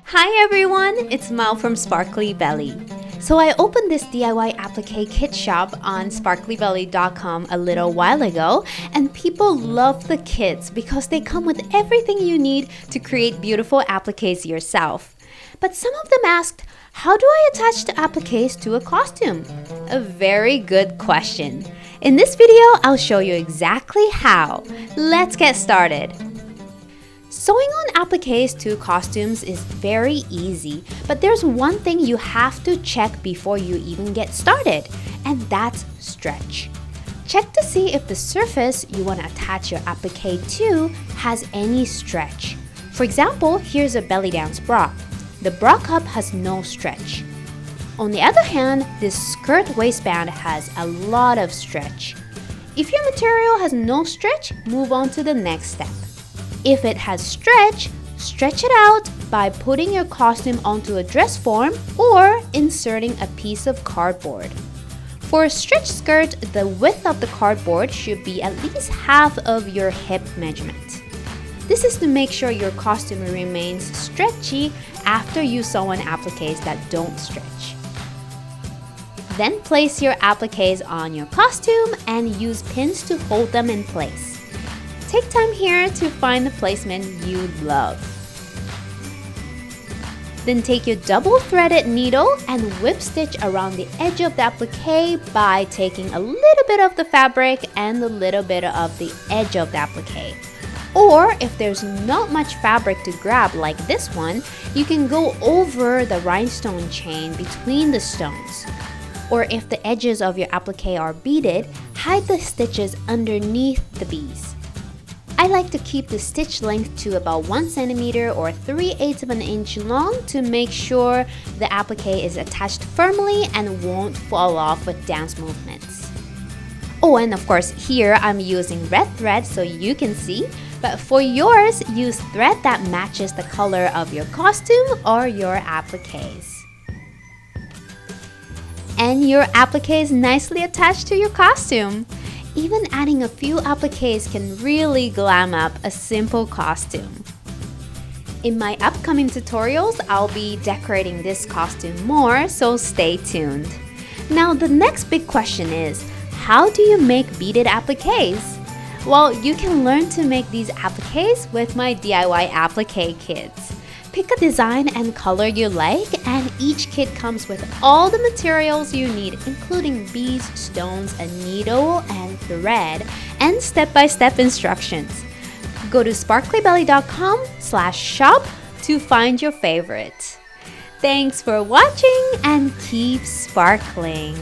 Hi everyone, it's Mal from Sparkly Belly. So I opened this DIY applique kit shop on sparklybelly.com a little while ago, and people love the kits because they come with everything you need to create beautiful appliques yourself. But some of them asked, how do I attach the appliques to a costume? A very good question. In this video, I'll show you exactly how. Let's get started. Sewing on appliques to costumes is very easy, but there's one thing you have to check before you even get started, and that's stretch. Check to see if the surface you want to attach your applique to has any stretch. For example, here's a belly dance bra. The bra cup has no stretch. On the other hand, this skirt waistband has a lot of stretch. If your material has no stretch, move on to the next step. If it has stretch, stretch it out by putting your costume onto a dress form or inserting a piece of cardboard. For a stretch skirt, the width of the cardboard should be at least half of your hip measurement. This is to make sure your costume remains stretchy after you sew on appliques that don't stretch. Then place your appliques on your costume and use pins to hold them in place. Take time here to find the placement you love. Then take your double-threaded needle and whip stitch around the edge of the applique by taking a little bit of the fabric and a little bit of the edge of the applique. Or if there's not much fabric to grab like this one, you can go over the rhinestone chain between the stones. Or if the edges of your applique are beaded, hide the stitches underneath the beads. I like to keep the stitch length to about 1 centimeter or 3/8 of an inch long to make sure the applique is attached firmly and won't fall off with dance movements. Oh, and of course here I'm using red thread so you can see, but for yours, use thread that matches the color of your costume or your appliques. And your applique is nicely attached to your costume. Even adding a few appliques can really glam up a simple costume. In my upcoming tutorials, I'll be decorating this costume more, so stay tuned. Now, the next big question is, how do you make beaded appliques? Well, you can learn to make these appliques with my DIY applique kits. Pick a design and color you like, and each kit comes with all the materials you need, including beads, stones, a needle, and thread, and step-by-step instructions. Go to sparklybelly.com/shop to find your favorite. Thanks for watching and keep sparkling!